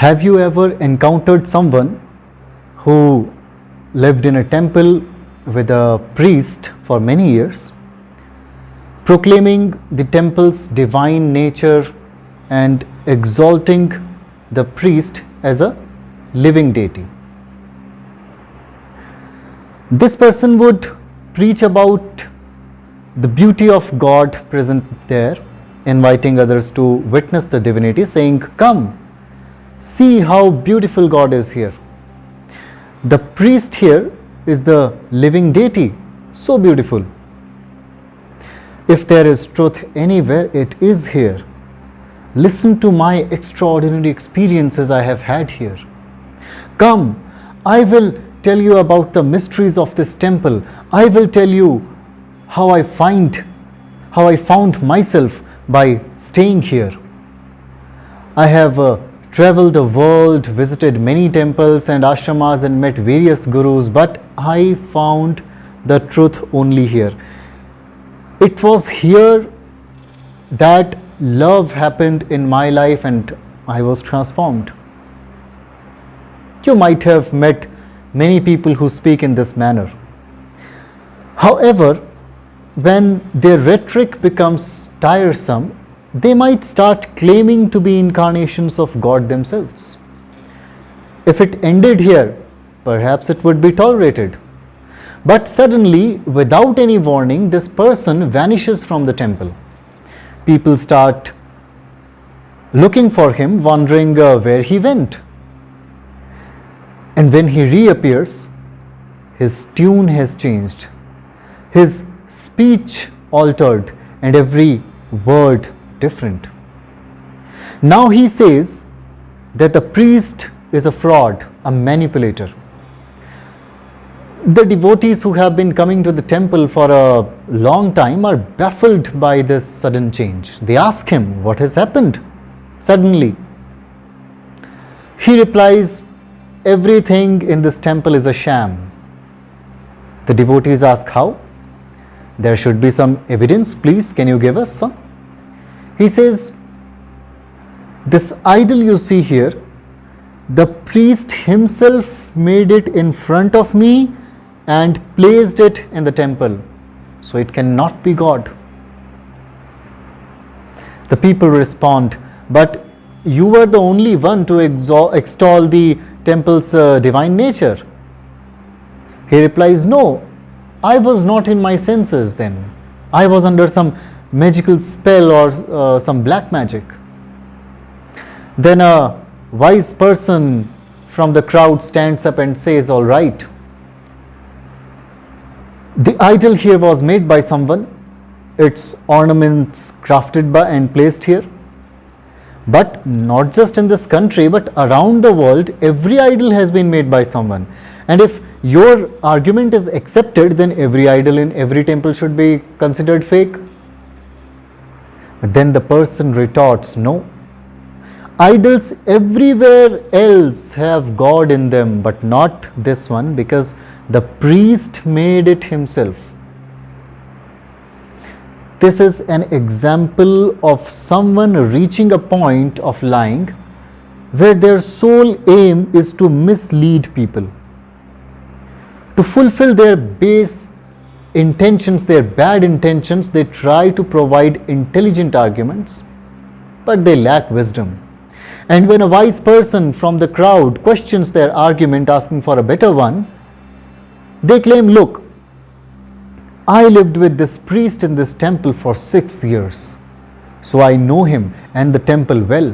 Have you ever encountered someone who lived in a temple with a priest for many years, proclaiming the temple's divine nature and exalting the priest as a living deity? This person would preach about the beauty of God present there, inviting others to witness the divinity, saying, "Come, see how beautiful God is here. The priest here is the living deity, so beautiful. If there is truth anywhere, it is here. Listen to my extraordinary experiences I have had here. Come, I will tell you about the mysteries of this temple. I will tell you how I found myself by staying here. I have traveled the world, visited many temples and ashramas and met various gurus, but I found the truth only here. It was here that love happened in my life and I was transformed." You might have met many people who speak in this manner. However, when their rhetoric becomes tiresome, they might start claiming to be incarnations of God themselves. If it ended here, perhaps it would be tolerated. But suddenly, without any warning, this person vanishes from the temple. People start looking for him, wondering where he went. And when he reappears, his tune has changed, his speech altered, and every word different. Now he says that the priest is a fraud, a manipulator. The devotees who have been coming to the temple for a long time are baffled by this sudden change. They ask him, "What has happened suddenly?" He replies, "Everything in this temple is a sham." The devotees ask, "How? There should be some evidence, please. Can you give us some?" He says, "This idol you see here, the priest himself made it in front of me and placed it in the temple, so it cannot be God." The people respond, "But you were the only one to extol the temple's divine nature." He replies, "No, I was not in my senses then. I was under some magical spell or some black magic." Then a wise person from the crowd stands up and says, "All right, the idol here was made by someone, its ornaments crafted by and placed here. But not just in this country, but around the world, every idol has been made by someone. And if your argument is accepted, then every idol in every temple should be considered fake." But then the person retorts, "No, idols everywhere else have God in them, but not this one, because the priest made it himself." This is an example of someone reaching a point of lying where their sole aim is to mislead people. To fulfill their base intentions, their bad intentions, they try to provide intelligent arguments, but they lack wisdom. And when a wise person from the crowd questions their argument, asking for a better one, they claim, "Look, I lived with this priest in this temple for 6 years, so I know him and the temple well.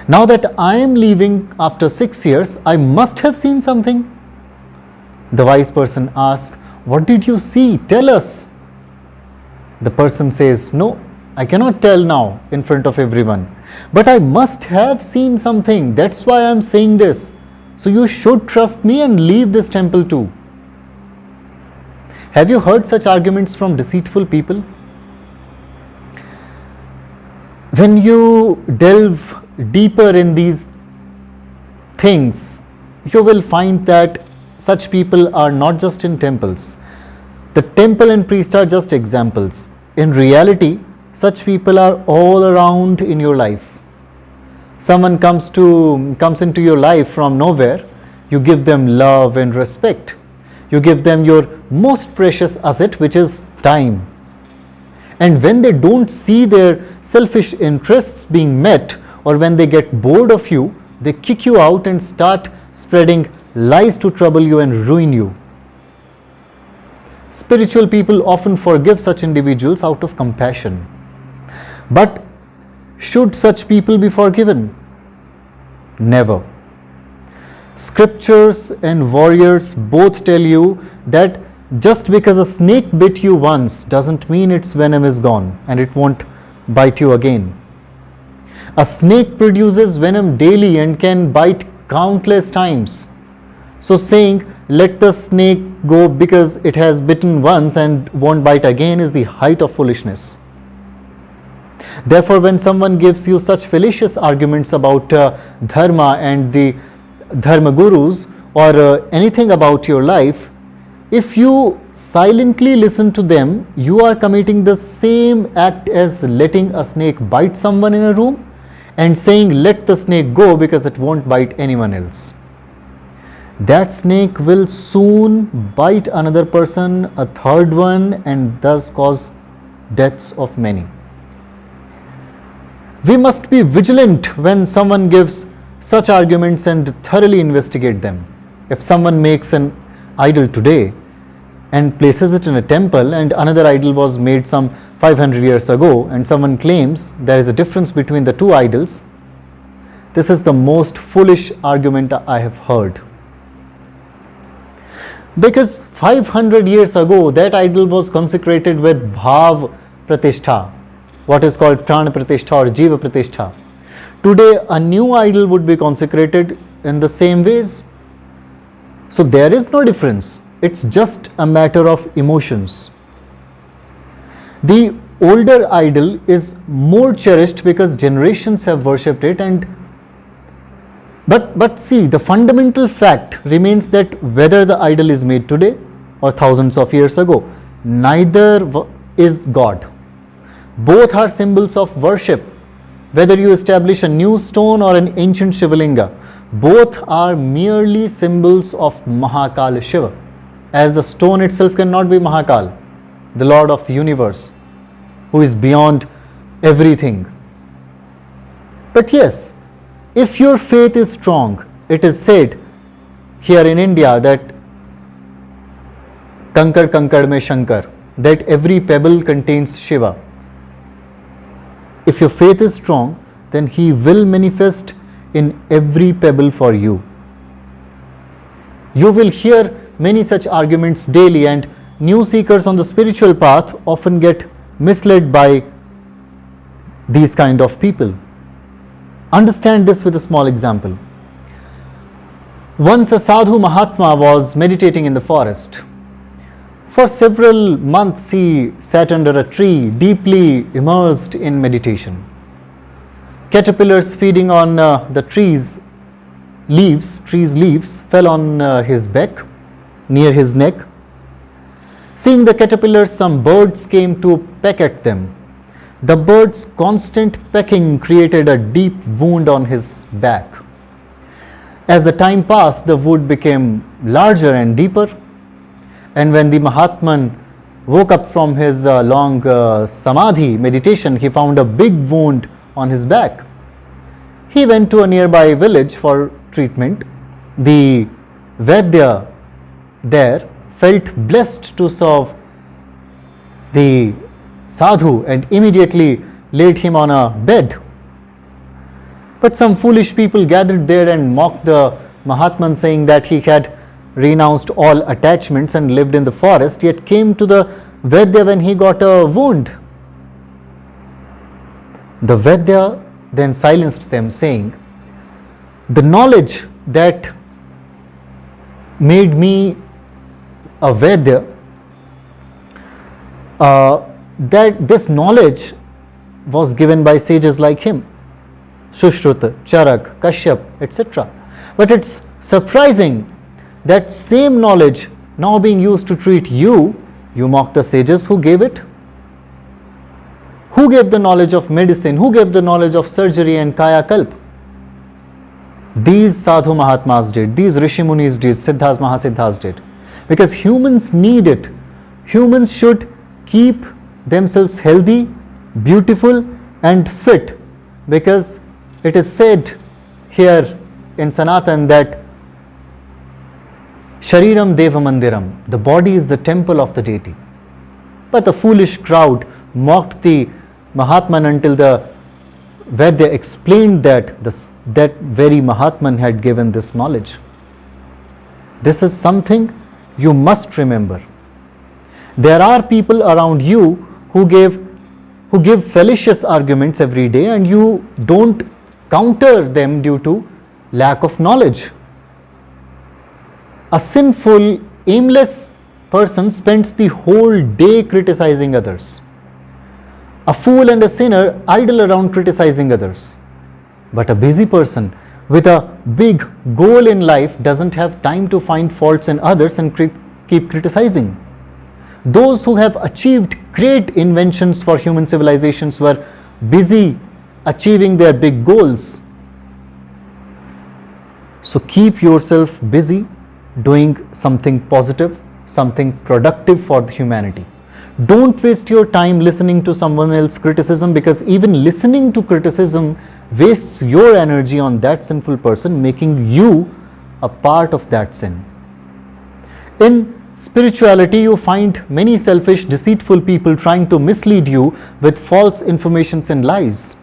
Now that I am leaving after 6 years, I must have seen something." The wise person asks, "What did you see? Tell us." The person says, "No, I cannot tell now in front of everyone, but I must have seen something. That's why I am saying this. So you should trust me and leave this temple too." Have you heard such arguments from deceitful people? When you delve deeper in these things, you will find that such people are not just in temples. The temple and priest are just examples. In reality, such people are all around in your life. Someone comes into your life from nowhere, you give them love and respect. You give them your most precious asset, which is time. And when they don't see their selfish interests being met, or when they get bored of you, they kick you out and start spreading lies to trouble you and ruin you. Spiritual people often forgive such individuals out of compassion. But should such people be forgiven? Never. Scriptures and warriors both tell you that just because a snake bit you once doesn't mean its venom is gone and it won't bite you again. A snake produces venom daily and can bite countless times. So saying, let the snake go because it has bitten once and won't bite again is the height of foolishness. Therefore, when someone gives you such fallacious arguments about dharma and the Dharma Gurus or anything about your life, if you silently listen to them, you are committing the same act as letting a snake bite someone in a room and saying, let the snake go because it won't bite anyone else. That snake will soon bite another person, a third one, and thus cause deaths of many. We must be vigilant when someone gives such arguments and thoroughly investigate them. If someone makes an idol today and places it in a temple, and another idol was made some 500 years ago, and someone claims there is a difference between the two idols, this is the most foolish argument I have heard. Because 500 years ago, that idol was consecrated with bhav pratishtha, what is called prana pratishtha or jiva pratishtha. Today, a new idol would be consecrated in the same ways. So there is no difference. It's just a matter of emotions. The older idol is more cherished because generations have worshipped it, but see, the fundamental fact remains that whether the idol is made today or thousands of years ago, neither is God. Both are symbols of worship. Whether you establish a new stone or an ancient Shivalinga, both are merely symbols of Mahakal Shiva, as the stone itself cannot be Mahakal, the Lord of the universe, who is beyond everything. But yes, if your faith is strong, it is said here in India that Kankar Kankar mein Shankar, that every pebble contains Shiva. If your faith is strong, then he will manifest in every pebble for you. You will hear many such arguments daily, and new seekers on the spiritual path often get misled by these kind of people. Understand this with a small example. Once a sadhu Mahatma was meditating in the forest. For several months he sat under a tree, deeply immersed in meditation. Caterpillars feeding on the tree's leaves fell on his back, near his neck. Seeing the caterpillars, some birds came to peck at them. The birds' constant pecking created a deep wound on his back. As the time passed, the wound became larger and deeper. And when the Mahatman woke up from his long samadhi meditation, he found a big wound on his back. He went to a nearby village for treatment. The Vaidya there felt blessed to serve the sadhu and immediately laid him on a bed. But some foolish people gathered there and mocked the Mahatman, saying that he had renounced all attachments and lived in the forest, yet came to the Vaidya when he got a wound. The Vaidya then silenced them, saying, the knowledge that made me a Vaidya, that this knowledge was given by sages like him, Sushruta, Charak, Kashyap, etc. But it's surprising that same knowledge now being used to treat you, you mock the sages who gave it. Who gave the knowledge of medicine? Who gave the knowledge of surgery and kaya kalp? These Sadhu Mahatmas did, these Rishi Munis did, Siddhas Mahasiddhas did. Because humans need it. Humans should keep themselves healthy, beautiful and fit. Because it is said here in Sanatan that Shariram Deva Mandiram, the body is the temple of the deity. But the foolish crowd mocked the Mahatman until the Vedya explained that that very Mahatman had given this knowledge. This is something you must remember. There are people around you who give fallacious arguments every day, and you don't counter them due to lack of knowledge. A sinful, aimless person spends the whole day criticizing others. A fool and a sinner idle around criticizing others. But a busy person with a big goal in life doesn't have time to find faults in others and keep criticizing. Those who have achieved great inventions for human civilizations were busy achieving their big goals. So keep yourself busy doing something positive, something productive for the humanity. Don't waste your time listening to someone else's criticism, because even listening to criticism wastes your energy on that sinful person, making you a part of that sin. In spirituality, you find many selfish, deceitful people trying to mislead you with false informations and lies.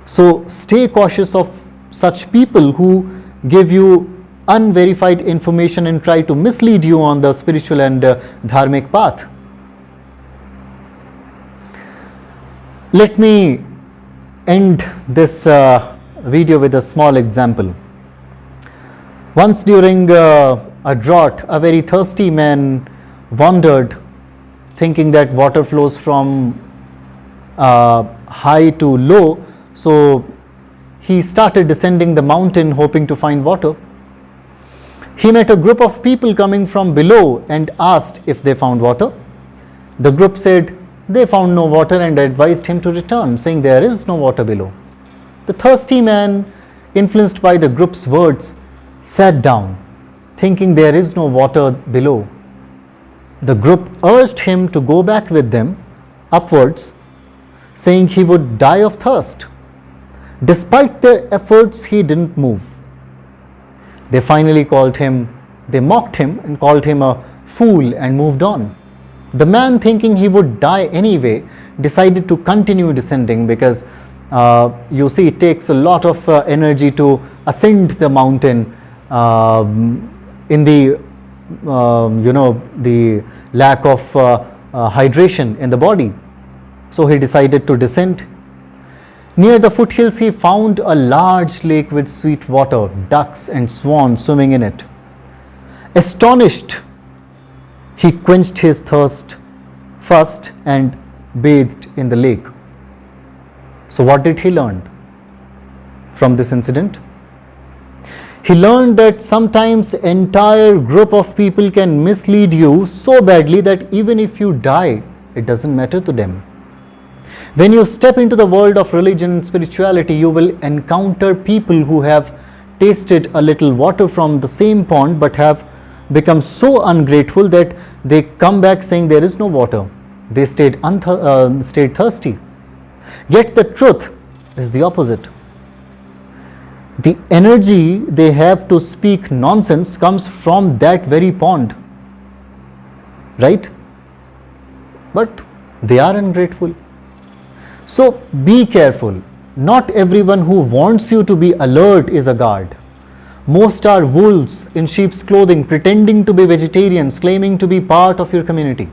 So stay cautious of such people who give you unverified information and try to mislead you on the spiritual and dharmic path. Let me end this video with a small example. Once during a drought, a very thirsty man wandered, thinking that water flows from high to low. So he started descending the mountain hoping to find water. He met a group of people coming from below and asked if they found water. The group said they found no water and advised him to return, saying there is no water below. The thirsty man, influenced by the group's words, sat down, thinking there is no water below. The group urged him to go back with them upwards, saying he would die of thirst. Despite their efforts, he didn't move. They finally mocked him and called him a fool and moved on. The man, thinking he would die anyway, decided to continue descending, because you see, it takes a lot of energy to ascend the mountain in the the lack of hydration in the body. So he decided to descend. Near the foothills, he found a large lake with sweet water, ducks and swans swimming in it. Astonished, he quenched his thirst first and bathed in the lake. So what did he learn from this incident? He learned that sometimes an entire group of people can mislead you so badly that even if you die, it doesn't matter to them. When you step into the world of religion and spirituality, you will encounter people who have tasted a little water from the same pond but have become so ungrateful that they come back saying there is no water. They stayed thirsty. Yet the truth is the opposite. The energy they have to speak nonsense comes from that very pond, right? But they are ungrateful. So be careful. Not everyone who wants you to be alert is a guard. Most are wolves in sheep's clothing, pretending to be vegetarians, claiming to be part of your community.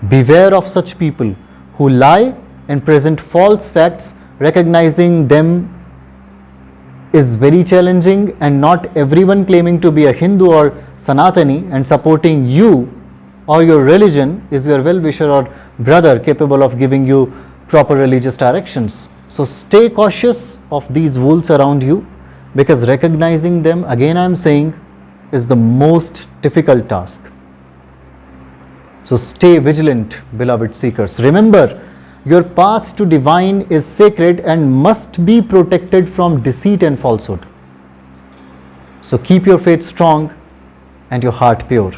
Beware of such people who lie and present false facts. Recognizing them is very challenging, and not everyone claiming to be a Hindu or Sanatani and supporting you or your religion is your well-wisher or brother capable of giving you proper religious directions. So stay cautious of these wolves around you, because recognizing them, again I am saying, is the most difficult task. So stay vigilant, beloved seekers. Remember Your path to divine is sacred and must be protected from deceit and falsehood. So keep your faith strong and your heart pure.